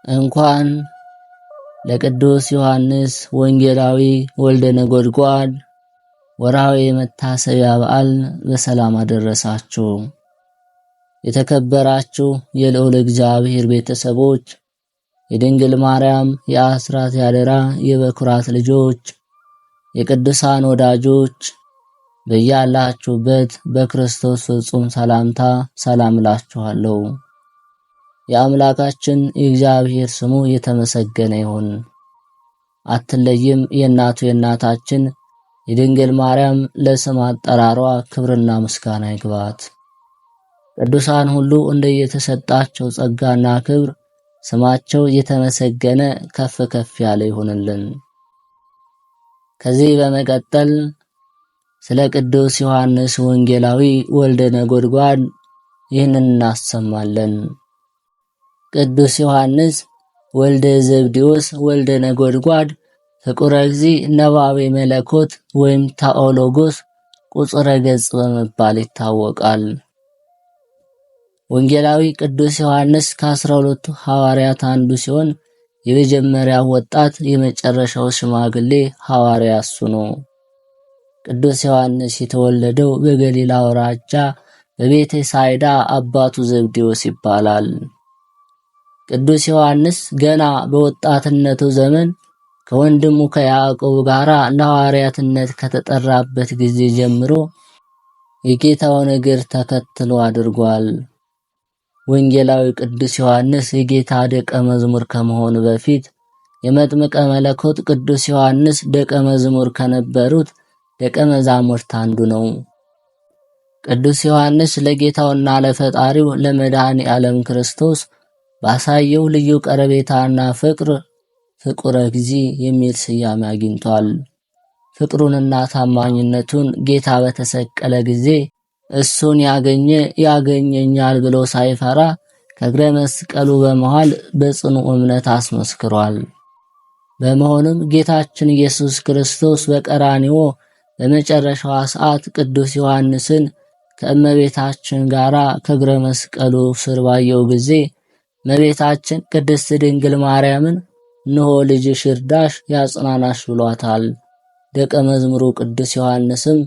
እንኳን ለቅዱስ ዮሐንስ ወንጌላዊ ወልደ ነጎድጓድ ወርሃዊ መታሰቢያ በዓል በሰላም አደረሳችሁ። የተከበራችሁ የልዑል እግዚአብሔር ቤተሰቦች፣ የድንግል ማርያም የአስራት ያደራ የበኩራት ልጆች፣ የቅዱሳን ወዳጆች በያላችሁበት በክርስቶስ ፍጹም ሰላምታ ሰላም እላችኋለሁ። የአምላካችን የእግዚአብሔር ስሙ የተመሰገነ ይሁን። አትለይም የእናቱ የእናታችን የድንግል ማርያም ለስም አጠራሯ ክብርና ምስጋና ይግባት። ቅዱሳን ሁሉ እንደየተሰጣቸው ጸጋና ክብር ስማቸው የተመሰገነ ከፍ ከፍ ያለ ይሁንልን። ከዚህ በመቀጠል ስለ ቅዱስ ዮሐንስ ወንጌላዊ ወልደ ነጎድጓድ ይህንን እናሰማለን። ቅዱስ ዮሐንስ ወልደ ዘብዴዎስ ወልደ ነጎድጓድ ፍቁረ እግዚእ ነባቤ መለኮት ወይም ታኦሎጎስ ቁጽረ ገጽ በመባል ይታወቃል። ወንጌላዊ ቅዱስ ዮሐንስ ከ12ቱ ሐዋርያት አንዱ ሲሆን የመጀመሪያው ወጣት የመጨረሻው ሽማግሌ ሐዋርያ እሱ ነው። ቅዱስ ዮሐንስ የተወለደው በገሊላ አውራጃ በቤተ ሳይዳ አባቱ ዘብዴዎስ ይባላል። ቅዱስ ዮሐንስ ገና በወጣትነቱ ዘመን ከወንድሙ ከያዕቆብ ጋር ለሐዋርያትነት ከተጠራበት ጊዜ ጀምሮ የጌታውን እግር ተከትሎ አድርጓል። ወንጌላዊ ቅዱስ ዮሐንስ የጌታ ደቀ መዝሙር ከመሆኑ በፊት የመጥምቀ መለኮት ቅዱስ ዮሐንስ ደቀ መዝሙር ከነበሩት ደቀ መዛሙርት አንዱ ነው። ቅዱስ ዮሐንስ ለጌታውና ለፈጣሪው ለመድኃኔ ዓለም ክርስቶስ ባሳየው ልዩ ቀረቤታና ፍቅር ፍቁረ እግዚእ የሚል ስያሜ አግኝቷል። ፍቅሩንና ታማኝነቱን ጌታ በተሰቀለ ጊዜ እሱን ያገኘ ያገኘኛል ብሎ ሳይፈራ ከእግረ መስቀሉ በመሃል በጽኑ እምነት አስመስክሯል። በመሆኑም ጌታችን ኢየሱስ ክርስቶስ በቀራንዮ በመጨረሻዋ ሰዓት ቅዱስ ዮሐንስን ከእመቤታችን ጋር ከእግረ መስቀሉ ስር ባየው ጊዜ እመቤታችን ቅድስት ድንግል ማርያምን እነሆ ልጅሽ ይርዳሽ ያጽናናሽ ብሏታል። ደቀ መዝሙሩ ቅዱስ ዮሐንስም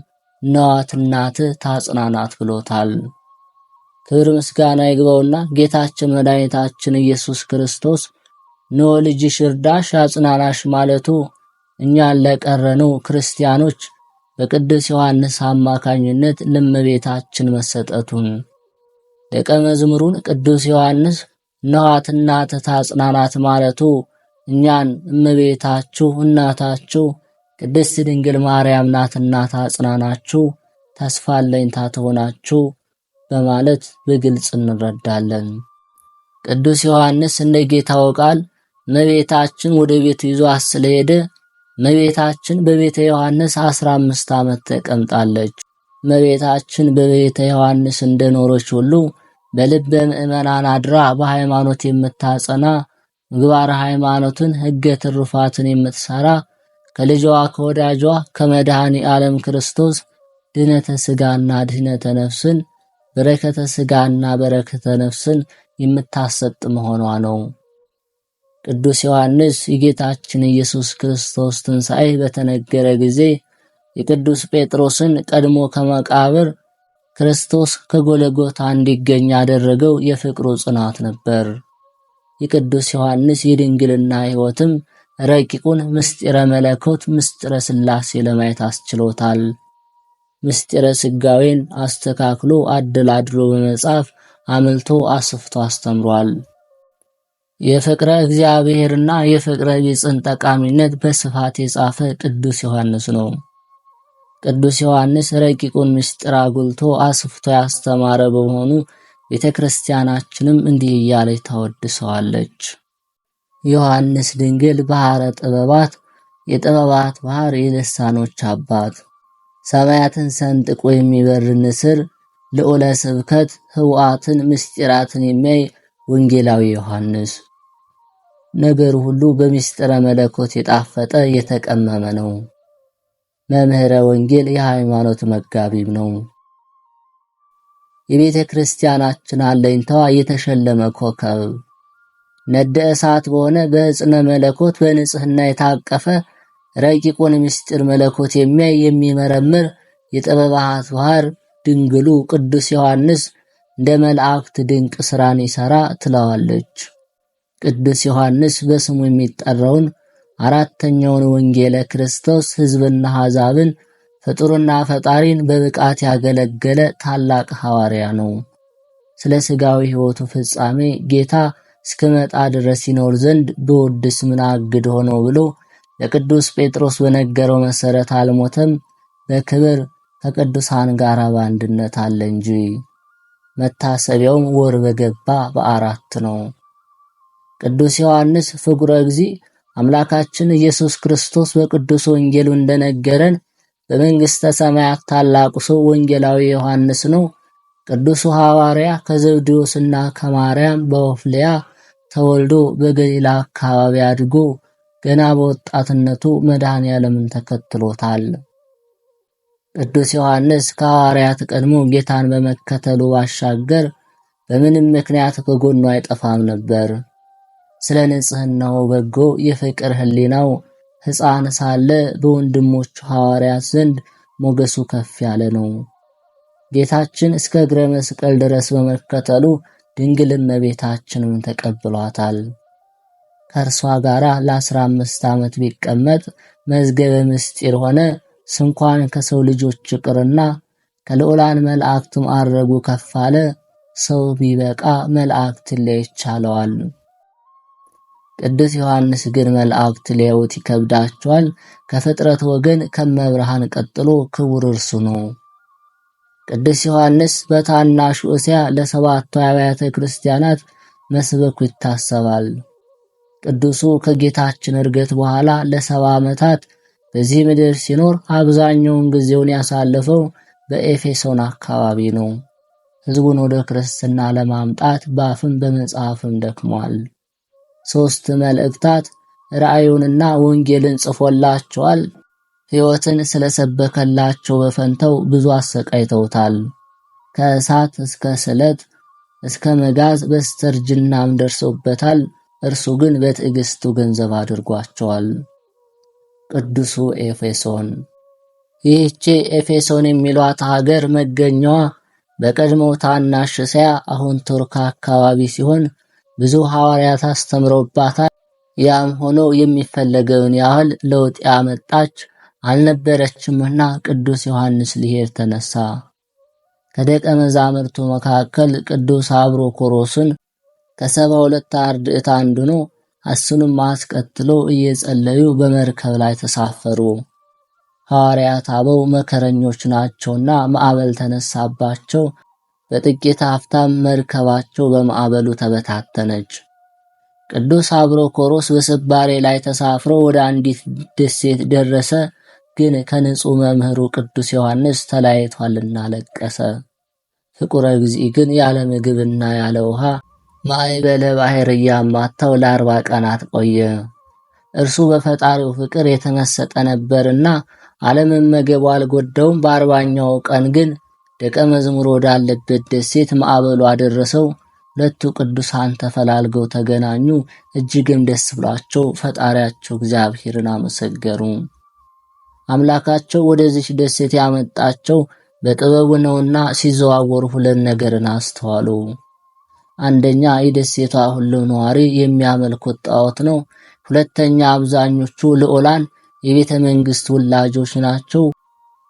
ነዋት እናትህ ታጽናናት ብሎታል። ክብር ምስጋና ይግባውና ጌታችን መድኃኒታችን ኢየሱስ ክርስቶስ እነሆ ልጅሽ ይርዳሽ ያጽናናሽ ማለቱ እኛን ለቀረነው ክርስቲያኖች በቅዱስ ዮሐንስ አማካኝነት ለእመቤታችን መሰጠቱን፣ ደቀ መዝሙሩን ቅዱስ ዮሐንስ ነዋት እናትህ ታጽናናት ማለቱ እኛን እመቤታችሁ እናታችሁ ቅድስት ድንግል ማርያም ናትና ታጽናናችሁ ተስፋ አለኝታ ትሆናችሁ በማለት በግልጽ እንረዳለን። ቅዱስ ዮሐንስ እንደ ጌታው ቃል እመቤታችን ወደ ቤቱ ይዟት ስለሄደ እመቤታችን በቤተ ዮሐንስ 15 ዓመት ተቀምጣለች። እመቤታችን በቤተ ዮሐንስ እንደኖረች ሁሉ በልበ ምእመናን አድራ በሃይማኖት የምታጸና ምግባረ ሃይማኖትን ሕገ ትሩፋትን የምትሰራ ከልጇ ከወዳጇ ከመድኃኔ ዓለም ክርስቶስ ድነተ ሥጋና ድህነተ ነፍስን በረከተ ሥጋና በረከተ ነፍስን የምታሰጥ መሆኗ ነው። ቅዱስ ዮሐንስ የጌታችን ኢየሱስ ክርስቶስ ትንሣኤ በተነገረ ጊዜ የቅዱስ ጴጥሮስን ቀድሞ ከመቃብር ክርስቶስ ከጎለጎታ እንዲገኝ ያደረገው የፍቅሩ ጽናት ነበር። የቅዱስ ዮሐንስ የድንግልና ሕይወትም ረቂቁን ምስጢረ መለኮት ምስጢረ ሥላሴ ለማየት አስችሎታል። ምስጢረ ሥጋዌን አስተካክሎ አደላድሎ በመጻፍ አምልቶ አስፍቶ አስተምሯል። የፍቅረ እግዚአብሔርና የፍቅረ ቢጽን ጠቃሚነት በስፋት የጻፈ ቅዱስ ዮሐንስ ነው። ቅዱስ ዮሐንስ ረቂቁን ምስጢር አጉልቶ አስፍቶ ያስተማረ በመሆኑ ቤተ ክርስቲያናችንም እንዲህ እያለች ታወድሰዋለች። ዮሐንስ ድንግል ባሕረ ጥበባት የጥበባት ባሕር የልሳኖች አባት ሰማያትን ሰንጥቆ የሚበር ንስር ልዑለ ስብከት ህውአትን ምስጢራትን የሚያይ ወንጌላዊ ዮሐንስ ነገሩ ሁሉ በምስጢረ መለኮት የጣፈጠ የተቀመመ ነው። መምህረ ወንጌል የሃይማኖት መጋቢም ነው። የቤተ ክርስቲያናችን አለኝታዋ የተሸለመ ኮከብ ነደ እሳት በሆነ በዕፅነ መለኮት በንጽህና የታቀፈ ረቂቁን ምስጢር መለኮት የሚያይ የሚመረምር የጥበባት ባህር ድንግሉ ቅዱስ ዮሐንስ እንደ መላእክት ድንቅ ሥራን ይሠራ ትለዋለች። ቅዱስ ዮሐንስ በስሙ የሚጠራውን አራተኛውን ወንጌለ ክርስቶስ ሕዝብና አሕዛብን ፍጡርና ፈጣሪን በብቃት ያገለገለ ታላቅ ሐዋርያ ነው። ስለ ሥጋዊ ሕይወቱ ፍጻሜ ጌታ እስከመጣ ድረስ ይኖር ዘንድ ብወድስ ምን አግድ ሆነው ብሎ ለቅዱስ ጴጥሮስ በነገረው መሠረት አልሞተም፣ በክብር ከቅዱሳን ጋር በአንድነት አለ እንጂ። መታሰቢያውም ወር በገባ በ4 ነው። ቅዱስ ዮሐንስ ፍቁረ እግዚእ አምላካችን ኢየሱስ ክርስቶስ በቅዱስ ወንጌሉ እንደነገረን በመንግሥተ ሰማያት ታላቁ ሰው ወንጌላዊ ዮሐንስ ነው። ቅዱሱ ሐዋርያ ከዘብዴዎስና ከማርያም በወፍልያ ተወልዶ በገሊላ አካባቢ አድጎ ገና በወጣትነቱ መድኃኔ ዓለምን ተከትሎታል። ቅዱስ ዮሐንስ ከሐዋርያት ቀድሞ ጌታን በመከተሉ ባሻገር በምንም ምክንያት ከጎኑ አይጠፋም ነበር። ስለ ንጽሕናው በጎ የፍቅር ሕሊናው ሕፃን ሳለ በወንድሞቹ ሐዋርያት ዘንድ ሞገሱ ከፍ ያለ ነው። ጌታችን እስከ እግረ መስቀል ድረስ በመከተሉ ድንግል እመቤታችንን ተቀብሏታል። ከእርሷ ጋር ለ15 ዓመት ቢቀመጥ መዝገበ ምስጢር ሆነ። ስንኳን ከሰው ልጆች ይቅርና ከልዑላን መላእክት ማዕረጉ ከፍ አለ። ሰው ቢበቃ መላእክት ሊይቻለዋል። ቅዱስ ዮሐንስ ግን መላእክት ሊያዩት ይከብዳቸዋል። ከፍጥረት ወገን ከመብርሃን ቀጥሎ ክቡር እርሱ ነው። ቅዱስ ዮሐንስ በታናሹ እስያ ለ7ቱ አብያተ ክርስቲያናት መስበኩ ይታሰባል። ቅዱሱ ከጌታችን ዕርገት በኋላ ለ70 ዓመታት በዚህ ምድር ሲኖር አብዛኛውን ጊዜውን ያሳለፈው በኤፌሶን አካባቢ ነው። ሕዝቡን ወደ ክርስትና ለማምጣት በአፍም በመጽሐፍም ደክሟል። 3 መልእክታት ራእዩንና ወንጌልን ጽፎላቸዋል። ሕይወትን ስለሰበከላቸው በፈንተው ብዙ አሰቃይተውታል። ከእሳት እስከ ስለት እስከ መጋዝ በስተርጅናም ደርሰውበታል። እርሱ ግን በትዕግስቱ ገንዘብ አድርጓቸዋል። ቅዱሱ ኤፌሶን። ይህች ኤፌሶን የሚሏት ሀገር መገኛዋ በቀድሞው ታናሽ እስያ አሁን ቱርክ አካባቢ ሲሆን ብዙ ሐዋርያት አስተምረውባታል። ያም ሆኖ የሚፈለገውን ያህል ለውጥ ያመጣች አልነበረችምና ቅዱስ ዮሐንስ ሊሄድ ተነሳ። ከደቀ መዛሙርቱ መካከል ቅዱስ አብሮኮሮስን ከ72 አርድእት አንዱ ነው። እሱንም አስከትሎ እየጸለዩ በመርከብ ላይ ተሳፈሩ። ሐዋርያት አበው መከረኞች ናቸውና ማዕበል ተነሳባቸው። በጥቂት አፍታም መርከባቸው በማዕበሉ ተበታተነች። ቅዱስ አብሮኮሮስ በስባሬ ላይ ተሳፍሮ ወደ አንዲት ደሴት ደረሰ። ግን ከንጹሕ መምህሩ ቅዱስ ዮሐንስ ተለያይቷልና ለቀሰ። ፍቁረ እግዚእ ግን ያለ ምግብና ያለ ውሃ ማዕበለ ባሕር እያማታው ለ40 ቀናት ቆየ። እርሱ በፈጣሪው ፍቅር የተመሰጠ ነበርና አለመመገቡ አልጎዳውም። በ40ኛው ቀን ግን ደቀ መዝሙር ወዳለበት ደሴት ማዕበሉ አደረሰው። 2ቱ ቅዱሳን ተፈላልገው ተገናኙ። እጅግም ደስ ብሏቸው ፈጣሪያቸው እግዚአብሔርን አመሰገኑ። አምላካቸው ወደዚህ ደሴት ያመጣቸው በጥበቡ ነውና ሲዘዋወሩ 2 ነገርን አስተዋሉ። አንደኛ የደሴቷ ሁሉ ነዋሪ የሚያመልኩት ጣዖት ነው። ሁለተኛ አብዛኞቹ ልዑላን የቤተ መንግሥት ውላጆች ናቸው።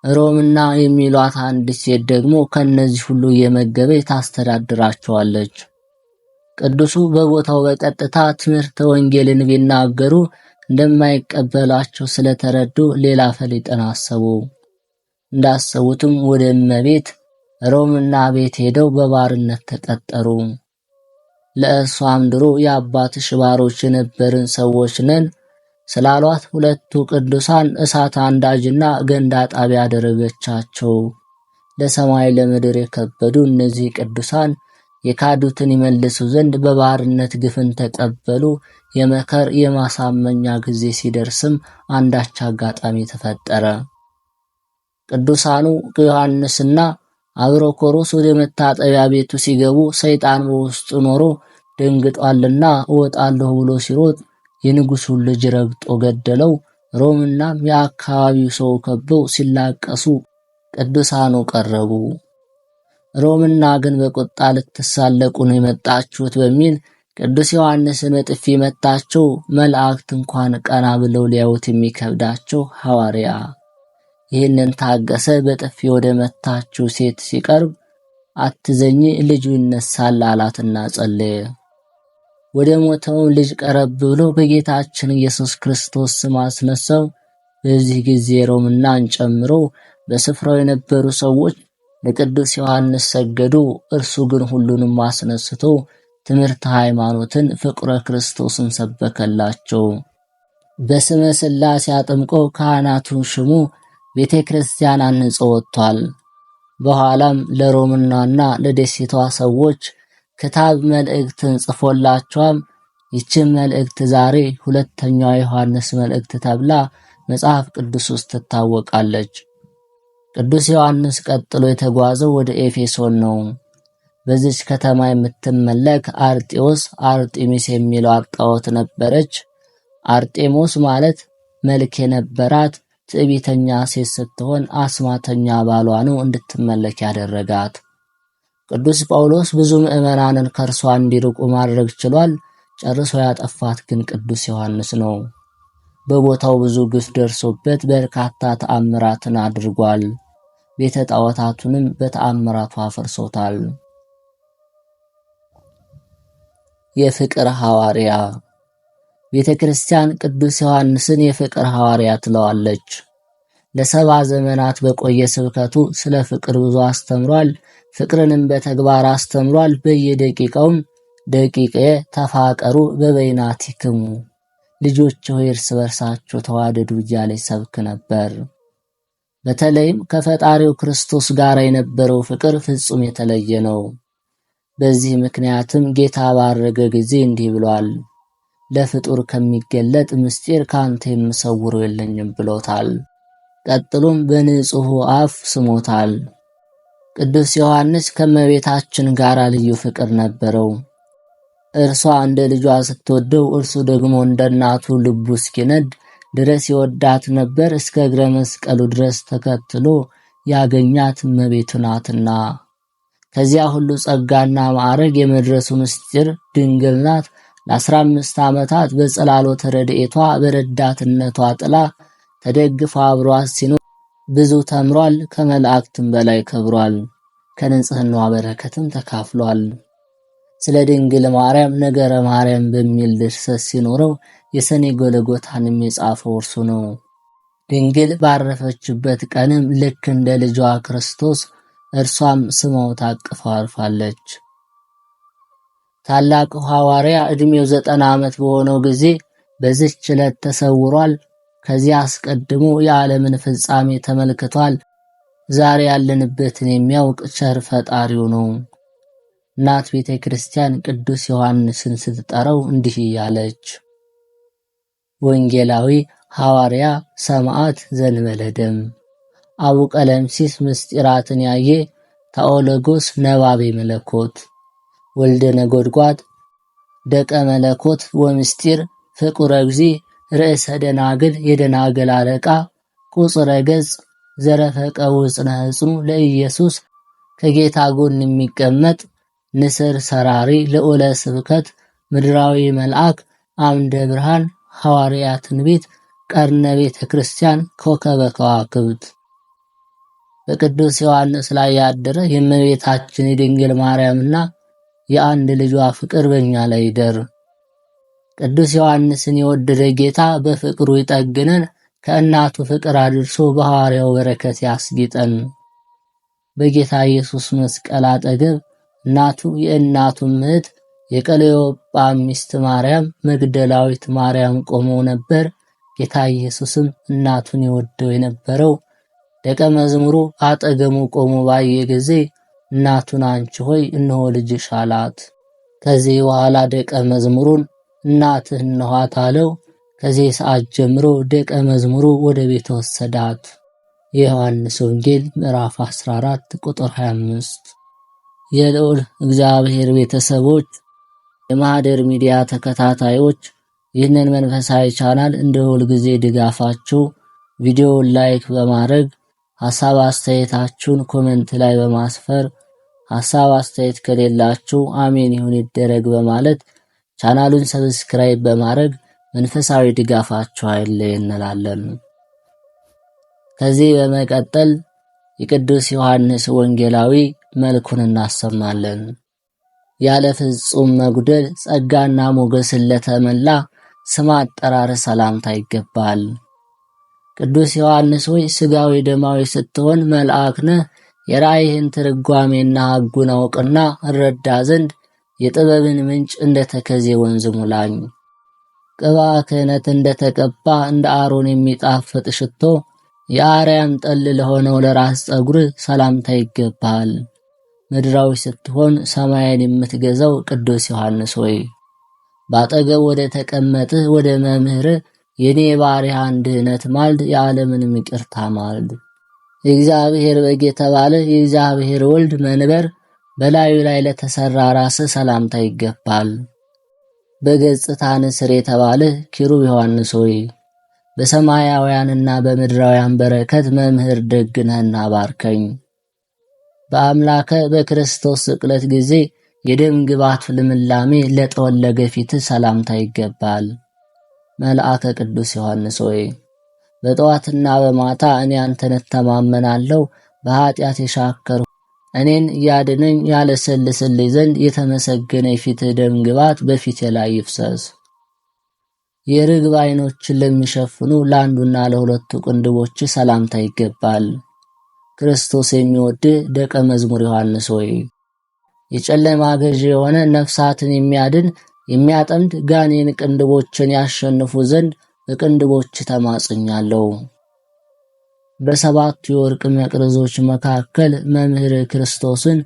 ሮምና የሚሏት አንድ ሴት ደግሞ ከነዚህ ሁሉ የመገበች ታስተዳድራቸዋለች። ቅዱሱ በቦታው በቀጥታ ትምህርተ ወንጌልን ቢናገሩ እንደማይቀበላቸው ስለተረዱ ሌላ ፈሊጥን አሰቡ። እንዳሰቡትም ወደ እመቤት ሮምና ቤት ሄደው በባርነት ተቀጠሩ። ለእሷም ድሮ የአባትሽ ባሮች የነበርን ሰዎች ነን ስላሏት 2ቱ ቅዱሳን እሳት አንዳጅና ገንዳ ጣቢያ አደረገቻቸው። ለሰማይ ለምድር የከበዱ እነዚህ ቅዱሳን የካዱትን ይመልሱ ዘንድ በባርነት ግፍን ተቀበሉ። የመከር የማሳመኛ ጊዜ ሲደርስም አንዳች አጋጣሚ ተፈጠረ። ቅዱሳኑ ዮሐንስና አብሮኮሮስ ወደ መታጠቢያ ቤቱ ሲገቡ ሰይጣን በውስጡ ኖሮ ደንግጧልና እወጣለሁ ብሎ ሲሮጥ የንጉሡን ልጅ ረግጦ ገደለው። ሮምናም የአካባቢው ሰው ከበው ሲላቀሱ ቅዱሳኑ ቀረቡ። ሮምና ግን በቁጣ ልትሳለቁ ነው የመጣችሁት በሚል ቅዱስ ዮሐንስን በጥፊ መታቸው። መላእክት እንኳን ቀና ብለው ሊያዩት የሚከብዳቸው ሐዋርያ ይህንን ታገሰ። በጥፊ ወደ መታችው ሴት ሲቀርብ አትዘኝ ልጁ ይነሳል አላትና ጸለየ። ወደ ሞተውም ልጅ ቀረብ ብሎ በጌታችን ኢየሱስ ክርስቶስ ስም አስነሳው። በዚህ ጊዜ ሮምናን ጨምሮ በስፍራው የነበሩ ሰዎች ለቅዱስ ዮሐንስ ሰገዱ። እርሱ ግን ሁሉንም አስነስቶ ትምህርተ ሃይማኖትን፣ ፍቅረ ክርስቶስን ሰበከላቸው። በስመ ሥላሴ አጥምቆ ካህናቱን ሽሙ ቤተ ክርስቲያን አንጾ ወጥቷል። በኋላም ለሮምናና ለደሴቷ ሰዎች ክታብ መልእክትን ጽፎላቸዋል። ይህች መልእክት ዛሬ ሁለተኛው ዮሐንስ መልእክት ተብላ መጽሐፍ ቅዱስ ውስጥ ትታወቃለች። ቅዱስ ዮሐንስ ቀጥሎ የተጓዘው ወደ ኤፌሶን ነው። በዚች ከተማ የምትመለክ አርጤዎስ አርጤሚስ የሚለው ጣዖት ነበረች። አርጤሞስ ማለት መልክ የነበራት ትዕቢተኛ ሴት ስትሆን አስማተኛ ባሏ ነው እንድትመለክ ያደረጋት። ቅዱስ ጳውሎስ ብዙ ምዕመናንን ከእርሷ እንዲርቁ ማድረግ ችሏል። ጨርሶ ያጠፋት ግን ቅዱስ ዮሐንስ ነው። በቦታው ብዙ ግፍ ደርሶበት በርካታ ተአምራትን አድርጓል። ቤተ ጣዖታቱንም በተአምራቱ አፈርሶታል። የፍቅር ሐዋርያ ቤተ ክርስቲያን ቅዱስ ዮሐንስን የፍቅር ሐዋርያ ትለዋለች። ለሰባ ዘመናት በቆየ ስብከቱ ስለ ፍቅር ብዙ አስተምሯል። ፍቅርንም በተግባር አስተምሯል። በየደቂቃውም ደቂቀ ተፋቀሩ በበይናቲክሙ ልጆች ሆይ እርስ በርሳችሁ ተዋደዱ እያለ ይሰብክ ነበር። በተለይም ከፈጣሪው ክርስቶስ ጋር የነበረው ፍቅር ፍጹም የተለየ ነው። በዚህ ምክንያትም ጌታ ባረገ ጊዜ እንዲህ ብሏል፣ ለፍጡር ከሚገለጥ ምስጢር ካንተ የምሰውረው የለኝም ብሎታል። ቀጥሎም በንጹሕ አፍ ስሞታል። ቅዱስ ዮሐንስ ከመቤታችን ጋር ልዩ ፍቅር ነበረው። እርሷ እንደ ልጇ ስትወደው እርሱ ደግሞ እንደ እናቱ ልቡ እስኪነድ ድረስ ይወዳት ነበር። እስከ እግረ መስቀሉ ድረስ ተከትሎ ያገኛት እመቤቱ ናትና። ከዚያ ሁሉ ጸጋና ማዕረግ የመድረሱ ምስጢር ድንግል ናት። ለ15 ዓመታት በጸላሎተ ረድኤቷ በረዳትነቷ ጥላ ተደግፎ አብሯት ሲኖር ብዙ ተምሯል። ከመላእክትም በላይ ከብሯል። ከንጽሕናዋ በረከትም ተካፍሏል። ስለ ድንግል ማርያም ነገረ ማርያም በሚል ድርሰት ሲኖረው የሰኔ ጎልጎታንም የጻፈው እርሱ ነው። ድንግል ባረፈችበት ቀንም ልክ እንደ ልጇ ክርስቶስ እርሷም ስመው ታቅፋ አርፋለች። ታላቁ ሐዋርያ ዕድሜው 90 ዓመት በሆነው ጊዜ በዚህች ዕለት ተሰውሯል። ከዚያ አስቀድሞ የዓለምን ፍጻሜ ተመልክቷል። ዛሬ ያለንበትን የሚያውቅ ቸር ፈጣሪው ነው። እናት ቤተ ክርስቲያን ቅዱስ ዮሐንስን ስትጠራው እንዲህ እያለች፣ ወንጌላዊ፣ ሐዋርያ፣ ሰማዕት ዘእንበለ ደም፣ አቡ ቀለምሲስ ምስጢራትን ያየ፣ ታኦሎጎስ ነባቤ መለኮት፣ ወልደ ነጎድጓድ ደቀ መለኮት ወምስጢር፣ ፍቁረ እግዚእ፣ ርዕሰ ደናግል የደናግል አለቃ፣ ቁጽረ ገጽ፣ ዘረፈቀ ውጽነ ሕጽኑ ለኢየሱስ፣ ከጌታ ጎን የሚቀመጥ ንስር ሰራሪ፣ ልዑለ ስብከት፣ ምድራዊ መልአክ፣ አምደ ብርሃን፣ ሐዋርያ ትንቢት፣ ቀርነ ቤተ ክርስቲያን፣ ኮከበ ከዋክብት። በቅዱስ ዮሐንስ ላይ ያደረ የእመቤታችን የድንግል ማርያምና የአንድ ልጇ ፍቅር በእኛ ላይ ይደር። ቅዱስ ዮሐንስን የወደደ ጌታ በፍቅሩ ይጠግነን፣ ከእናቱ ፍቅር አድርሶ በሐዋርያው በረከት ያስጊጠን። በጌታ ኢየሱስ መስቀል አጠገብ እናቱ የእናቱ እህት የቀለዮጳ ሚስት ማርያም መግደላዊት ማርያም ቆመው ነበር። ጌታ ኢየሱስም እናቱን የወደው የነበረው ደቀ መዝሙሩ አጠገሙ ቆሞ ባየ ጊዜ እናቱን አንቺ ሆይ እነሆ ልጅሽ አላት። ከዚህ በኋላ ደቀ መዝሙሩን እናትህ እነኋት አለው። ከዚህ ሰዓት ጀምሮ ደቀ መዝሙሩ ወደ ቤት ወሰዳት። የዮሐንስ ወንጌል ምዕራፍ 14 ቁጥር 25። የልዑል እግዚአብሔር ቤተሰቦች የማህደር ሚዲያ ተከታታዮች ይህንን መንፈሳዊ ቻናል እንደ ሁልጊዜ ድጋፋችሁ ቪዲዮውን ላይክ በማድረግ ሐሳብ አስተያየታችሁን ኮሜንት ላይ በማስፈር ሐሳብ አስተያየት ከሌላችሁ አሜን ይሁን ይደረግ በማለት ቻናሉን ሰብስክራይብ በማድረግ መንፈሳዊ ድጋፋችሁ አይለየን እንላለን። ከዚህ በመቀጠል የቅዱስ ዮሐንስ ወንጌላዊ መልኩን እናሰማለን። ያለ ፍጹም መጉደል ጸጋና ሞገስን ለተመላ ስም አጠራር ሰላምታ ይገባል። ቅዱስ ዮሐንስ ሆይ ሥጋዊ ደማዊ ስትሆን መልአክ ነህ። የራእይህን ትርጓሜና ሕጉን አውቅና እረዳ ዘንድ የጥበብን ምንጭ እንደ ተከዜ ወንዝ ሙላኝ። ቅባ ክህነት እንደተቀባ እንደ አሮን የሚጣፍጥ ሽቶ የአርያም ጠል ለሆነው ለራስ ጸጉር ሰላምታ ይገባል። ምድራዊ ስትሆን ሰማይን የምትገዛው ቅዱስ ዮሐንስ ሆይ ባጠገብ ወደ ተቀመጥህ ወደ መምህር የኔ ባሪያህን ድህነት ማልድ፣ የዓለምንም ይቅርታ ማልድ። የእግዚአብሔር በግ የተባለ የእግዚአብሔር ወልድ መንበር በላዩ ላይ ለተሰራ ራስ ሰላምታ ይገባል። በገጽታ ንስር የተባለ ኪሩብ ዮሐንስ ሆይ በሰማያውያንና በምድራውያን በረከት መምህር ደግነህና ባርከኝ። በአምላከ በክርስቶስ ስቅለት ጊዜ የደም ግባት ልምላሜ ለጠወለገ ፊት ሰላምታ ይገባል። መልአከ ቅዱስ ዮሐንስ ሆይ በጠዋትና በማታ እኔ አንተን እተማመናለሁ። በኃጢአት የሻከርሁ እኔን ያድነኝ ያለሰልስልኝ ዘንድ የተመሰገነ የፊትህ ደም ግባት በፊቴ ላይ ይፍሰስ። የርግብ ዓይኖችን ለሚሸፍኑ ለአንዱና ለሁለቱ ቅንድቦች ሰላምታ ይገባል። ክርስቶስ የሚወድህ ደቀ መዝሙር ዮሐንስ ሆይ የጨለማ ገዢ የሆነ ነፍሳትን የሚያድን የሚያጠምድ ጋኔን ቅንድቦችን ያሸንፉ ዘንድ በቅንድቦች ተማጽኛለሁ። በሰባቱ የወርቅ መቅረዞች መካከል መምህር ክርስቶስን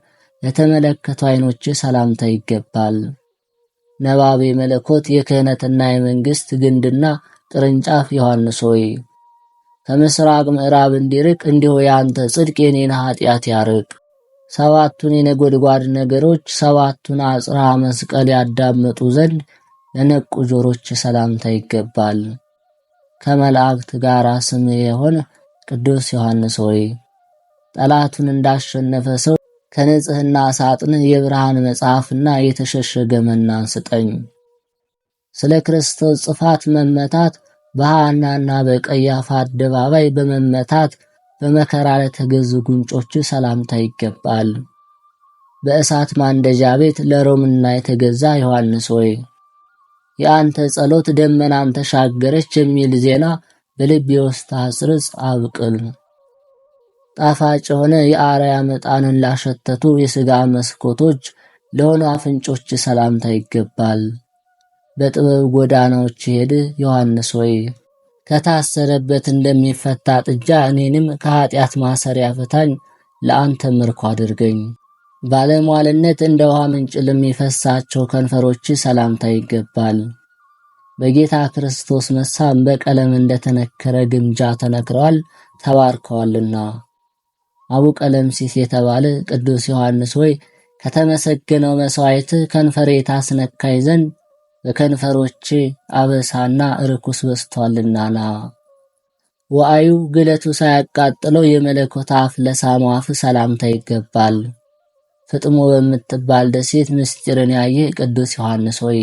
ለተመለከቱ ዓይኖች ሰላምታ ይገባል። ነባቤ መለኮት የክህነትና የመንግስት ግንድና ቅርንጫፍ ዮሐንስ ሆይ ከምስራቅ ምዕራብ እንዲርቅ እንዲሁ ያንተ ጽድቅ የኔን ኃጢአት ያርቅ። ሰባቱን የነጎድጓድ ነገሮች ሰባቱን አጽርሐ መስቀል ያዳመጡ ዘንድ ለነቁ ጆሮች ሰላምታ ይገባል። ከመላእክት ጋር ስምህ የሆነ ቅዱስ ዮሐንስ ሆይ ጠላቱን እንዳሸነፈ ሰው ከንጽህና ሳጥንህ የብርሃን መጽሐፍና የተሸሸገ መናን ስጠኝ። ስለ ክርስቶስ ጽፋት መመታት በሐናና በቀያፋ አደባባይ በመመታት በመከራ ለተገዙ ጉንጮች ሰላምታ ይገባል። በእሳት ማንደጃ ቤት ለሮምና የተገዛ ዮሐንስ ሆይ የአንተ ጸሎት ደመናን ተሻገረች የሚል ዜና በልቤ ውስጥ አስርጽ አብቅል። ጣፋጭ የሆነ የአርያም ዕጣንን ላሸተቱ የሥጋ መስኮቶች ለሆኑ አፍንጮች ሰላምታ ይገባል። በጥበብ ጎዳናዎች ሄድ ዮሐንስ ሆይ ከታሰረበት እንደሚፈታ ጥጃ እኔንም ከኃጢአት ማሰሪያ ፍታኝ፣ ለአንተ ምርኮ አድርገኝ። ባለሟልነት እንደ ውሃ ምንጭ ለሚፈሳቸው ከንፈሮች ሰላምታ ይገባል። በጌታ ክርስቶስ መሳም በቀለም እንደተነከረ ግምጃ ተነክረዋል ተባርከዋልና። አቡ ቀለምሲስ የተባለ ቅዱስ ዮሐንስ ሆይ ከተመሰገነው መሥዋዕት ከንፈሬ ታስነካይ ዘንድ በከንፈሮቼ አበሳና ርኩስ በስቷልና ና። ወአዩ ግለቱ ሳያቃጥለው የመለኮት አፍ ለሳመው አፍ ሰላምታ ይገባል። ፍጥሞ በምትባል ደሴት ምስጢርን ያየ ቅዱስ ዮሐንስ ሆይ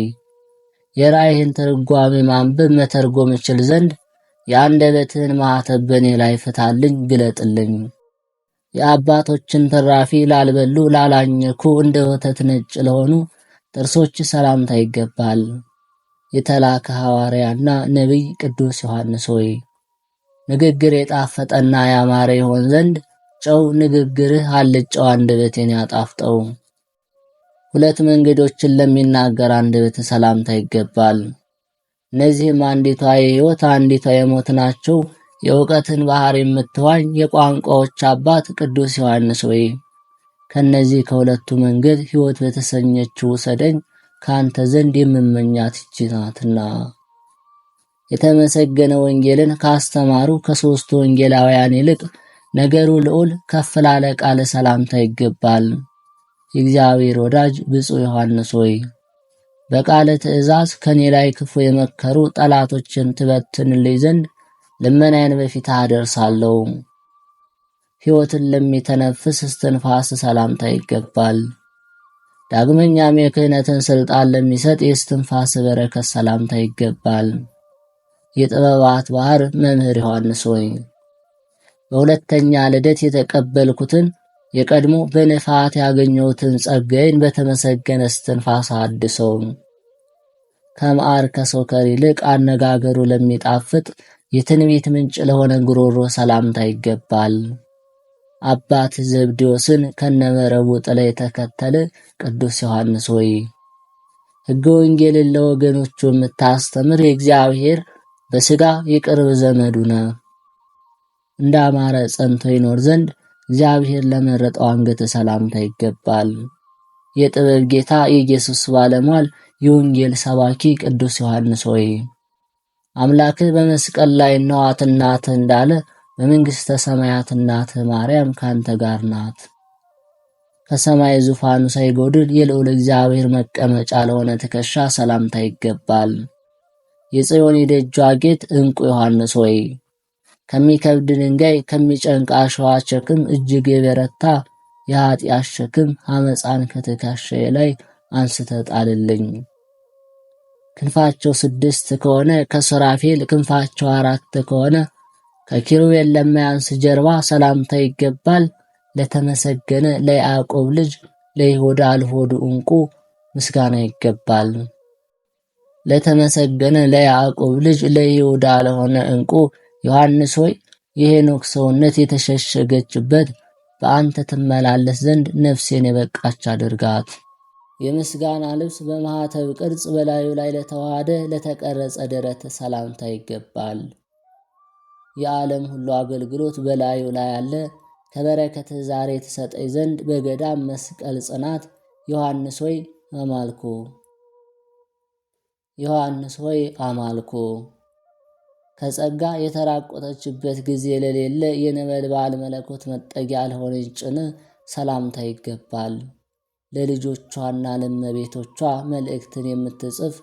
የራእይህን ትርጓሜ ማንበብ መተርጎም እችል ዘንድ የአንደበትህን ማኅተብ በእኔ ላይ ፍታልኝ፣ ግለጥልኝ። የአባቶችን ትራፊ ላልበሉ ላላኘኩ እንደ ወተት ነጭ ለሆኑ ጥርሶች ሰላምታ ይገባል። የተላከ ሐዋርያና ነቢይ ቅዱስ ዮሐንስ ሆይ ንግግር የጣፈጠና ያማረ ይሆን ዘንድ ጨው ንግግርህ አልጫው አንደበቴን ያጣፍጠው። ሁለት መንገዶችን ለሚናገር አንደበት ሰላምታ ይገባል። እነዚህም አንዲቷ የሕይወት አንዲቷ የሞት ናቸው። የእውቀትን ባህር የምትዋኝ የቋንቋዎች አባት ቅዱስ ዮሐንስ ሆይ ከነዚህ ከሁለቱ መንገድ ሕይወት በተሰኘችው ውሰደኝ፣ ካንተ ዘንድ የምመኛት ይህች ናትና። የተመሰገነ ወንጌልን ካስተማሩ ከሦስቱ ወንጌላውያን ይልቅ ነገሩ ልዑል ከፍ ላለ ቃለ ሰላምታ ይገባል። የእግዚአብሔር ወዳጅ ብፁዕ ዮሐንስ ሆይ በቃለ ትእዛዝ ከኔ ላይ ክፉ የመከሩ ጠላቶችን ትበትንልኝ ዘንድ ልመናዬን በፊትህ አደርሳለሁ። ሕይወትን ለሚተነፍስ እስትንፋስ ሰላምታ ይገባል። ዳግመኛም የክህነትን ሥልጣን ለሚሰጥ የእስትንፋስ በረከት ሰላምታ ይገባል። የጥበባት ባሕር መምህር ዮሐንስ ሆይ በሁለተኛ ልደት የተቀበልኩትን የቀድሞ በንፋት ያገኘሁትን ጸጋዬን በተመሰገነ እስትንፋስ አድሰው። ከመዓር ከሶከር ይልቅ አነጋገሩ ለሚጣፍጥ የትንቢት ምንጭ ለሆነ ጉሮሮ ሰላምታ ይገባል። አባት ዘብዴዎስን ከነመረቡ ጥላ የተከተለ ቅዱስ ዮሐንስ ሆይ ሕገ ወንጌልን ለወገኖቹ የምታስተምር የእግዚአብሔር በሥጋ የቅርብ ዘመዱ ነህ። እንዳማረ ጸንቶ ይኖር ዘንድ እግዚአብሔር ለመረጠው አንገተ ሰላምታ ይገባል። የጥበብ ጌታ የኢየሱስ ባለሟል የወንጌል ሰባኪ ቅዱስ ዮሐንስ ሆይ አምላክህ በመስቀል ላይ ነዋት እናትህ እንዳለ በመንግሥተ ሰማያት እናትህ ማርያም ካንተ ጋር ናት። ከሰማይ ዙፋኑ ሳይጎድል የልዑል እግዚአብሔር መቀመጫ ለሆነ ትከሻ ሰላምታ ይገባል። የጽዮን የደጇ ጌጥ ዕንቁ ዮሐንስ ሆይ ከሚከብድ ድንጋይ ከሚጨንቅ አሸዋ ሸክም እጅግ የበረታ የኃጢአት ሸክም አመፃን ከትከሻዬ ላይ አንስተህ ጣልልኝ። ክንፋቸው 6 ከሆነ ከሱራፌል ክንፋቸው 4 ከሆነ ከኪሩቤል ለማያንስ ጀርባ ሰላምታ ይገባል። ለተመሰገነ ለያዕቆብ ልጅ ለይሁዳ አልሆዱ ዕንቁ ምስጋና ይገባል። ለተመሰገነ ለያዕቆብ ልጅ ለይሁዳ ለሆነ ዕንቁ ዮሐንስ ሆይ የሄኖክ ሰውነት የተሸሸገችበት በአንተ ትመላለስ ዘንድ ነፍሴን የበቃች አድርጋት። የምስጋና ልብስ በማኅተብ ቅርጽ በላዩ ላይ ለተዋሃደ ለተቀረጸ ደረት ሰላምታ ይገባል። የዓለም ሁሉ አገልግሎት በላዩ ላይ አለ። ከበረከትህ ዛሬ ትሰጠኝ ዘንድ በገዳም መስቀል ጽናት ዮሐንስ ሆይ አማልኩ። ዮሐንስ ሆይ አማልኩ። ከጸጋ የተራቆተችበት ጊዜ ለሌለ የነበልባል መለኮት መጠጊያ ለሆነች ጭን ሰላምታ ይገባል። ለልጆቿና ለእመቤቶቿ መልእክትን የምትጽፍ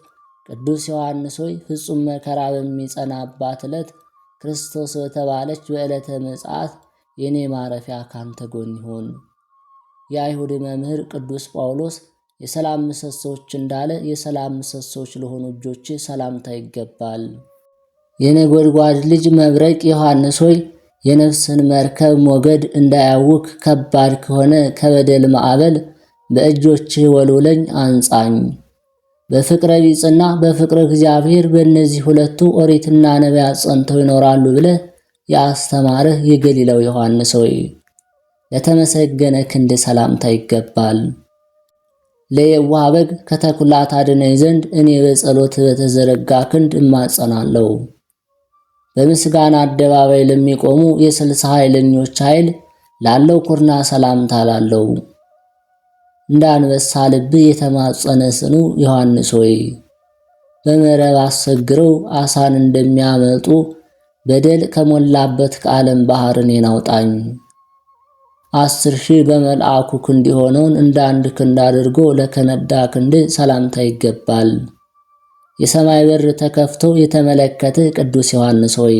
ቅዱስ ዮሐንስ ሆይ ፍጹም መከራ በሚጸናባት ዕለት ክርስቶስ በተባለች በዕለተ ምጽአት የኔ ማረፊያ ካንተ ጎን ይሁን። የአይሁድ መምህር ቅዱስ ጳውሎስ የሰላም ምሰሶች እንዳለ የሰላም ምሰሶች ለሆኑ እጆች ሰላምታ ይገባል። የነጎድጓድ ልጅ መብረቅ ዮሐንስ ሆይ የነፍስን መርከብ ሞገድ እንዳያውክ ከባድ ከሆነ ከበደል ማዕበል በእጆችህ ወልውለኝ አንጻኝ። በፍቅረ ቢጽና በፍቅረ እግዚአብሔር በእነዚህ ሁለቱ ኦሪትና ነቢያት ጸንተው ይኖራሉ ብለህ ያስተማርህ የገሊላው ዮሐንስ ሆይ ለተመሰገነ ክንድ ሰላምታ ይገባል። ለየዋህ በግ ከተኩላ ታድነኝ ዘንድ እኔ በጸሎት በተዘረጋ ክንድ እማጸናለሁ። በምስጋና አደባባይ ለሚቆሙ የ60 ኃይለኞች ኃይል ላለው ኩርና ሰላምታ ላለው። እንደ አንበሳ ልብ የተማጸነ ጽኑ ዮሐንስ ሆይ በመረብ አሰግረው አሳን እንደሚያመልጡ በደል ከሞላበት ከዓለም ባህር እኔን አውጣኝ። 10,000 በመልአኩ ክንድ የሆነውን እንደ አንድ ክንድ አድርጎ ለከነዳ ክንድ ሰላምታ ይገባል። የሰማይ በር ተከፍቶ የተመለከተ ቅዱስ ዮሐንስ ሆይ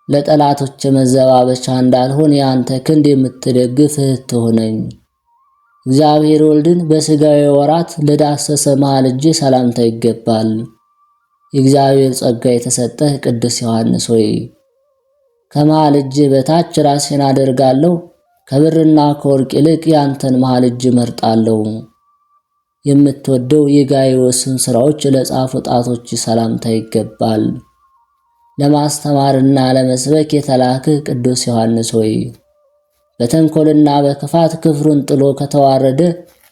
ለጠላቶች መዘባበቻ እንዳልሆን የአንተ ክንድ የምትደግፍ እህት ሆነኝ። እግዚአብሔር ወልድን በሥጋዊ ወራት ለዳሰሰ መሃል እጅ ሰላምታ ይገባል። የእግዚአብሔር ጸጋ የተሰጠህ ቅዱስ ዮሐንስ ሆይ ከመሃል እጅ በታች ራሴን አደርጋለሁ። ከብርና ከወርቅ ይልቅ ያንተን መሃል እጅ መርጣለሁ። የምትወደው የጋይዮስን ሥራዎች ለጻፉ ጣቶች ሰላምታ ይገባል። ለማስተማርና ለመስበክ የተላክህ ቅዱስ ዮሐንስ ሆይ በተንኮልና በክፋት ክፍሩን ጥሎ ከተዋረደ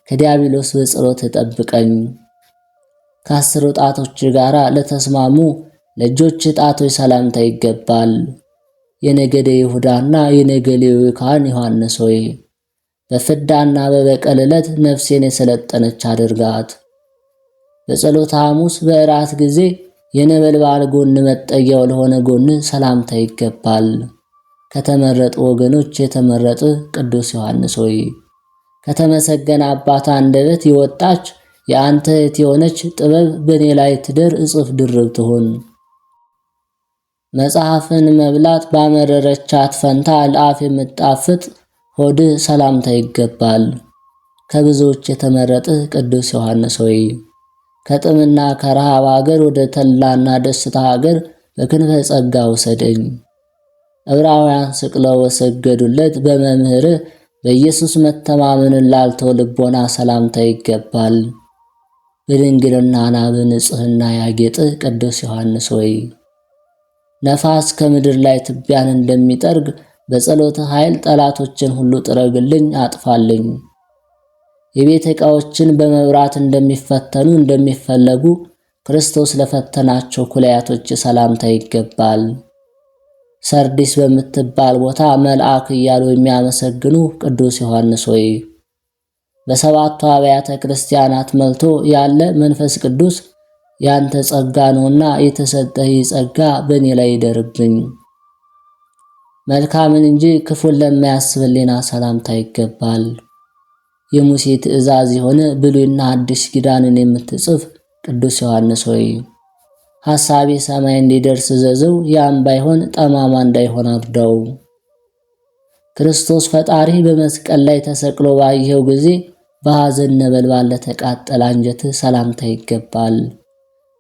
ከዲያብሎስ በጸሎት ጠብቀኝ። ከ10 ጣቶች ጋር ለተስማሙ ለእጆች ጣቶች ሰላምታ ይገባል። የነገደ ይሁዳና የነገደ ሌዊ ካህን ዮሐንስ ሆይ በፍዳና በበቀል ዕለት ነፍሴን የሰለጠነች አድርጋት። በጸሎተ ሐሙስ በእራት ጊዜ የነበልባል ጎን መጠጊያው ለሆነ ጎን ሰላምታ ይገባል። ከተመረጡ ወገኖች የተመረጠ ቅዱስ ዮሐንስ ሆይ ከተመሰገነ አባት አንደበት የወጣች የአንተ እህት የሆነች ጥበብ በእኔ ላይ ትደር እጽፍ ድርብ ትሁን። መጽሐፍን መብላት ባመረረቻት ፈንታ ለአፍ የምጣፍጥ ሆድህ ሰላምታ ይገባል። ከብዙዎች የተመረጥህ ቅዱስ ዮሐንስ ሆይ ከጥምና ከረሃብ አገር ወደ ተላና ደስታ አገር በክንፈ ጸጋ ውሰደኝ። ዕብራውያን ስቅለው ወሰገዱለት በመምህርህ በኢየሱስ መተማመንን ላልተው ልቦና ሰላምታ ይገባል። በድንግልናና በንጽሕና ያጌጥህ ቅዱስ ዮሐንስ ሆይ ነፋስ ከምድር ላይ ትቢያን እንደሚጠርግ በጸሎት ኃይል ጠላቶችን ሁሉ ጥረግልኝ አጥፋልኝ። የቤት ዕቃዎችን በመብራት እንደሚፈተኑ እንደሚፈለጉ ክርስቶስ ለፈተናቸው ኩላያቶች ሰላምታ ይገባል። ሰርዲስ በምትባል ቦታ መልአክ እያሉ የሚያመሰግኑ ቅዱስ ዮሐንስ ሆይ በሰባቱ አብያተ ክርስቲያናት መልቶ ያለ መንፈስ ቅዱስ ያንተ ጸጋ ነውና የተሰጠህ ጸጋ በእኔ ላይ ይደርብኝ። መልካምን እንጂ ክፉን ለማያስብ ሕሊና ሰላምታ ይገባል። የሙሴ ትእዛዝ የሆነ ብሉይና አዲስ ኪዳንን የምትጽፍ ቅዱስ ዮሐንስ ሆይ ሐሳቤ ሰማይ እንዲደርስ ዘዘው ያም ባይሆን ጠማማ እንዳይሆን አርዳው። ክርስቶስ ፈጣሪ በመስቀል ላይ ተሰቅሎ ባየኸው ጊዜ በሐዘን ነበልባል ለተቃጠለ አንጀትህ ሰላምታ ይገባል።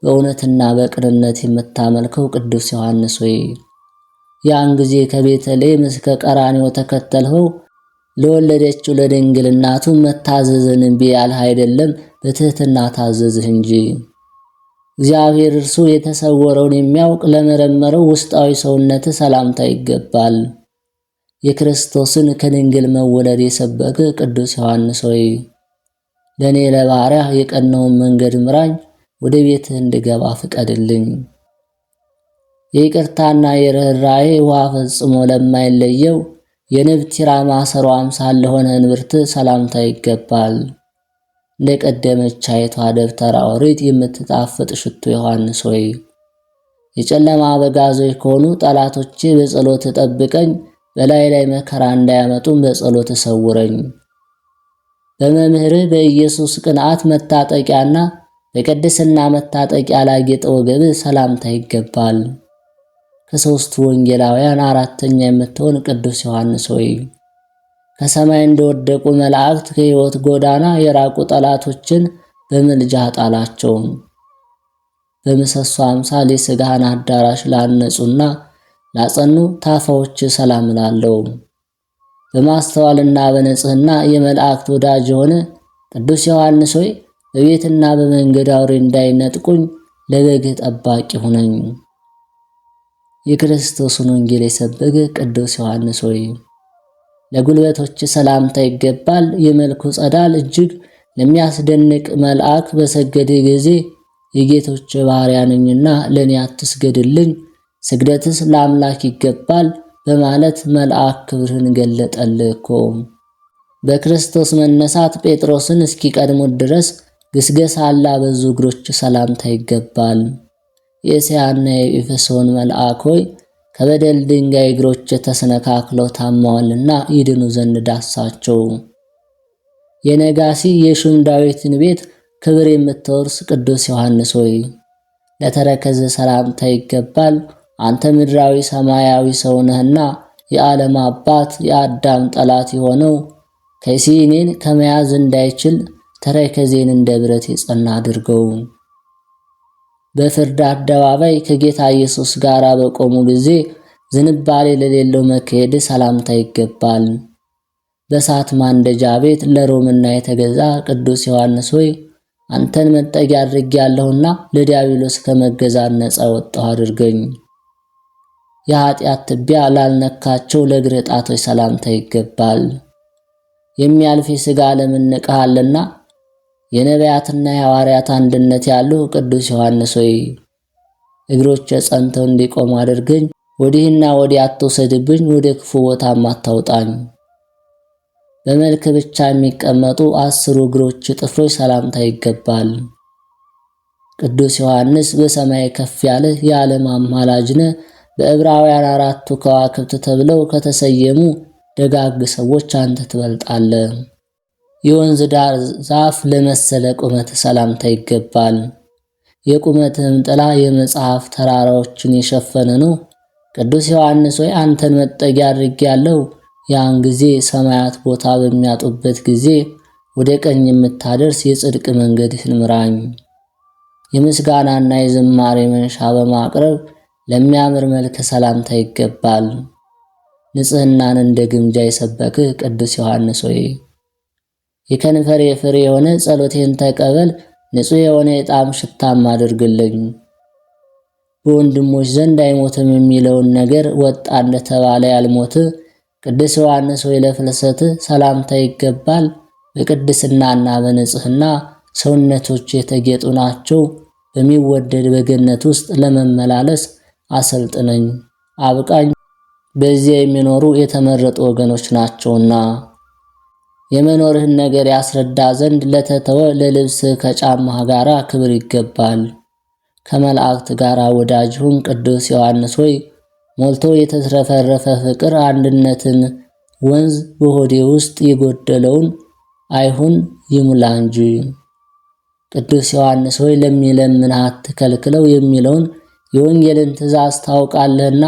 በእውነትና በቅንነት የምታመልከው ቅዱስ ዮሐንስ ሆይ ያን ጊዜ ከቤተልሔም እስከ ቀራንዮ ተከተልኸው ለወለደችው ለድንግል እናቱ መታዘዝን እምቢ ያልህ አይደለም፣ በትህትና ታዘዝህ እንጂ። እግዚአብሔር እርሱ የተሰወረውን የሚያውቅ ለመረመረው ውስጣዊ ሰውነት ሰላምታ ይገባል። የክርስቶስን ከድንግል መወለድ የሰበከ ቅዱስ ዮሐንስ ሆይ ለእኔ ለባሪያህ የቀናውን መንገድ ምራኝ፣ ወደ ቤትህ እንድገባ ፍቀድልኝ። የይቅርታና የርኅራኄ ውሃ ፈጽሞ ለማይለየው የንብ ቲራ ማሰሮ አምሳል ለሆነ እንብርት ሰላምታ ይገባል። እንደ ቀደመች አይቷ ደብተራ ኦሪት የምትጣፍጥ ሽቱ ዮሐንስ ሆይ የጨለማ አበጋዞች ከሆኑ ጠላቶቼ በጸሎት ጠብቀኝ፣ በላይ ላይ መከራ እንዳያመጡም በጸሎት ሰውረኝ። በመምህርህ በኢየሱስ ቅንዓት መታጠቂያና በቅድስና መታጠቂያ ላጌጠ ወገብህ ሰላምታ ይገባል። ከሦስቱ ወንጌላውያን አራተኛ የምትሆን ቅዱስ ዮሐንስ ሆይ ከሰማይ እንደወደቁ መላእክት ከሕይወት ጎዳና የራቁ ጠላቶችን በምልጃህ ጣላቸው። በምሰሶ አምሳል የሥጋህን አዳራሽ ላነጹና ላጸኑ ታፋዎች ሰላም እላለሁ። በማስተዋልና በንጽሕና የመላእክት ወዳጅ የሆነ ቅዱስ ዮሐንስ ሆይ በቤትና በመንገድ አውሬ እንዳይነጥቁኝ ለበግህ ጠባቂ ሁነኝ። የክርስቶስን ወንጌል የሰበከ ቅዱስ ዮሐንስ ሆይ ለጉልበቶች ሰላምታ ይገባል። የመልኩ ጸዳል እጅግ ለሚያስደንቅ መልአክ በሰገደ ጊዜ የጌቶች ባሪያ ነኝና ለእኔ አትስገድልኝ፣ ስግደትስ ለአምላክ ይገባል በማለት መልአክ ክብርህን ገለጠልህ እኮ። በክርስቶስ መነሳት ጴጥሮስን እስኪቀድሙት ድረስ ግስገሳ ላበዙ እግሮች ሰላምታ ይገባል። የእስያና የኤፌሶን መልአክ ሆይ ከበደል ድንጋይ እግሮች ተሰነካክለው ታመዋልና ይድኑ ዘንድ ዳሳቸው። የነጋሲ የሹም ዳዊትን ቤት ክብር የምትወርስ ቅዱስ ዮሐንስ ሆይ ለተረከዘ ሰላምታ ይገባል። አንተ ምድራዊ ሰማያዊ ሰው ነህና የዓለም አባት የአዳም ጠላት የሆነው ከይሲ እኔን ከመያዝ እንዳይችል ተረከዜን እንደ ብረት የጸና አድርገው። በፍርድ አደባባይ ከጌታ ኢየሱስ ጋር በቆሙ ጊዜ ዝንባሌ ለሌለው መካሄድ ሰላምታ ይገባል። በእሳት ማንደጃ ቤት ለሮምና የተገዛ ቅዱስ ዮሐንስ ሆይ አንተን መጠጊያ አድርጌያለሁና ለዲያብሎስ ከመገዛት ነፃ ወጣሁ አድርገኝ። የኃጢአት ትቢያ ላልነካቸው ለእግርህ ጣቶች ሰላምታ ይገባል። የሚያልፍ የሥጋ ዓለምን ንቀሃልና የነቢያትና የሐዋርያት አንድነት ያለው ቅዱስ ዮሐንስ ሆይ እግሮቼ ጸንተው እንዲቆሙ አድርገኝ። ወዲህና ወዲያ አትውሰድብኝ፣ ወደ ክፉ ቦታም አታውጣኝ። በመልክ ብቻ የሚቀመጡ 10 እግሮች ጥፍሮች ሰላምታ ይገባል። ቅዱስ ዮሐንስ በሰማይ ከፍ ያለህ የዓለም አማላጅ ነህ። በዕብራውያን 4ቱ ከዋክብት ተብለው ከተሰየሙ ደጋግ ሰዎች አንተ ትበልጣለህ። የወንዝ ዳር ዛፍ ለመሰለ ቁመት ሰላምታ ይገባል። የቁመትህም ጥላ የመጽሐፍ ተራራዎችን የሸፈነ ነው። ቅዱስ ዮሐንስ ሆይ አንተን መጠጊያ አድርጌያለሁ። ያን ጊዜ ሰማያት ቦታ በሚያጡበት ጊዜ ወደ ቀኝ የምታደርስ የጽድቅ መንገድህን ምራኝ። የምስጋናና የዝማሬ መንሻ በማቅረብ ለሚያምር መልክ ሰላምታ ይገባል። ንጽህናን እንደ ግምጃ የሰበክህ ቅዱስ ዮሐንስ ሆይ የከንፈሬ ፍሬ የሆነ ጸሎቴን ተቀበል፣ ንጹሕ የሆነ የጣዕም ሽታም አድርግልኝ። በወንድሞች ዘንድ አይሞትም የሚለውን ነገር ወጣ እንደተባለ ያልሞት ቅዱስ ዮሐንስ ሆይ ለፍልሰትህ ሰላምታ ይገባል። በቅድስናና በንጽህና ሰውነቶች የተጌጡ ናቸው። በሚወደድ በገነት ውስጥ ለመመላለስ አሰልጥነኝ፣ አብቃኝ። በዚያ የሚኖሩ የተመረጡ ወገኖች ናቸውና የመኖርህን ነገር ያስረዳ ዘንድ ለተተወ ለልብስህ ከጫማህ ጋር ክብር ይገባል። ከመላእክት ጋር ወዳጅ ሁን። ቅዱስ ዮሐንስ ሆይ ሞልቶ የተትረፈረፈ ፍቅር አንድነትን ወንዝ በሆዴ ውስጥ የጎደለውን አይሁን ይሙላ እንጂ። ቅዱስ ዮሐንስ ሆይ ለሚለምንህ አትከልክለው የሚለውን የወንጌልን ትእዛዝ ታውቃለህና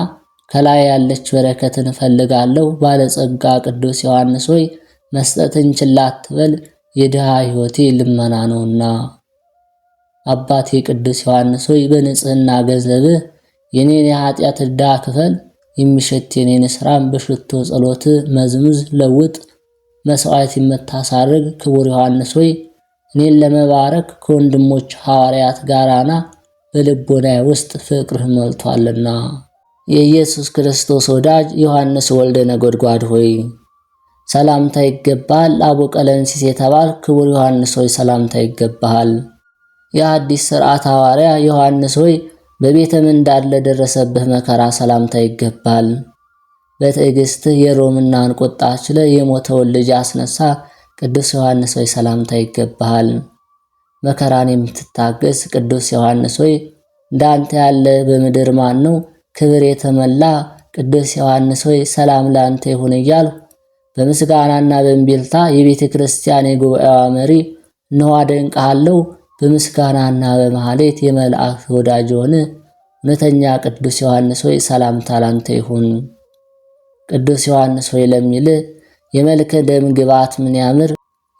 ከላይ ያለች በረከትን እፈልጋለሁ። ባለጸጋ ቅዱስ ዮሐንስ ሆይ መስጠትን ችላ አትበል፣ የድሃ ሕይወቴ ልመና ነውና። አባቴ ቅዱስ ዮሐንስ ሆይ በንጽህና ገንዘብህ የኔን የኃጢአት ዕዳ ክፈል። የሚሸት የኔን ሥራም በሽቶ ጸሎት መዝሙዝ ለውጥ። መሥዋዕት የምታሳርግ ክቡር ዮሐንስ ሆይ እኔን ለመባረክ ከወንድሞች ሐዋርያት ጋራና በልቦናዬ ውስጥ ፍቅርህ ሞልቷልና። የኢየሱስ ክርስቶስ ወዳጅ ዮሐንስ ወልደ ነጎድጓድ ሆይ ሰላምታ ይገባል። አቡ ቀለምሲስ የተባል ክቡር ዮሐንስ ሆይ ሰላምታ ይገባሃል። የአዲስ ሥርዓት ሐዋርያ ዮሐንስ ሆይ በቤተ ምንዳድ ለደረሰብህ መከራ ሰላምታ ይገባል። በትዕግሥትህ የሮምናን ቁጣ ችለህ የሞተውን ልጅ አስነሳ ቅዱስ ዮሐንስ ሆይ ሰላምታ ይገባሃል። መከራን የምትታገስ ቅዱስ ዮሐንስ ሆይ እንዳንተ ያለ በምድር ማን ነው? ክብር የተመላ ቅዱስ ዮሐንስ ሆይ ሰላም ላንተ ይሁን እያልሁ በምስጋናና በእምቢልታ የቤተ ክርስቲያን የጉባኤዋ መሪ እነሆ አደንቅሃለሁ። በምስጋናና በመሐሌት የመላእክት ወዳጅ ሆነ እውነተኛ ቅዱስ ዮሐንስ ሆይ ሰላምታ ላንተ ይሁን። ቅዱስ ዮሐንስ ሆይ ለሚልህ የመልከ ደም ግባት ምን ያምር፣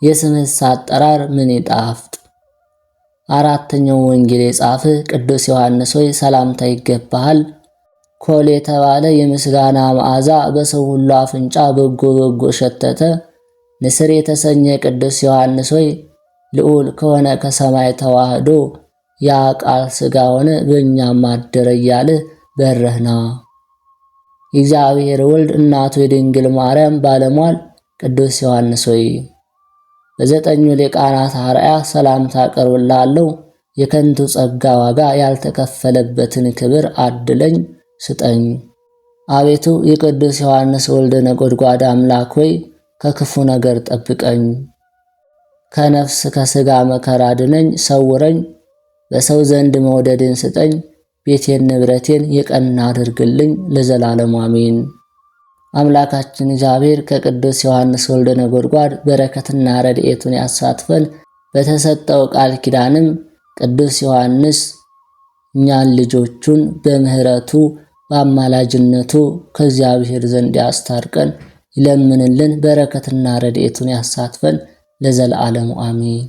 የስምህስ አጠራር ምን ይጣፍጥ። አራተኛው ወንጌል የጻፍህ ቅዱስ ዮሐንስ ሆይ ሰላምታ ይገባሃል። ኮል የተባለ የምስጋና መዓዛ በሰው ሁሉ አፍንጫ በጎ በጎ ሸተተ። ንስር የተሰኘ ቅዱስ ዮሐንስ ሆይ ልዑል ከሆነ ከሰማይ ተዋህዶ ያ ቃል ሥጋ ሆነ በእኛም አደረ እያልህ በረህና። የእግዚአብሔር ወልድ እናቱ የድንግል ማርያም ባለሟል ቅዱስ ዮሐንስ ሆይ በዘጠኙ ሊቃናት አርአያ ሰላምታ አቀርብልሃለሁ። የከንቱ ጸጋ ዋጋ ያልተከፈለበትን ክብር አድለኝ ስጠኝ። አቤቱ የቅዱስ ዮሐንስ ወልደ ነጎድጓድ አምላክ ሆይ ከክፉ ነገር ጠብቀኝ። ከነፍስ ከሥጋ መከራ ድነኝ፣ ሰውረኝ። በሰው ዘንድ መውደድን ስጠኝ። ቤቴን ንብረቴን የቀና አድርግልኝ ለዘላለሙ አሜን። አምላካችን እግዚአብሔር ከቅዱስ ዮሐንስ ወልደ ነጎድጓድ በረከትና ረድኤቱን ያሳትፈን። በተሰጠው ቃል ኪዳንም ቅዱስ ዮሐንስ እኛን ልጆቹን በምሕረቱ በአማላጅነቱ ከእግዚአብሔር ዘንድ ያስታርቀን፣ ይለምንልን። በረከትና ረድኤቱን ያሳትፈን ለዘላለሙ አሜን።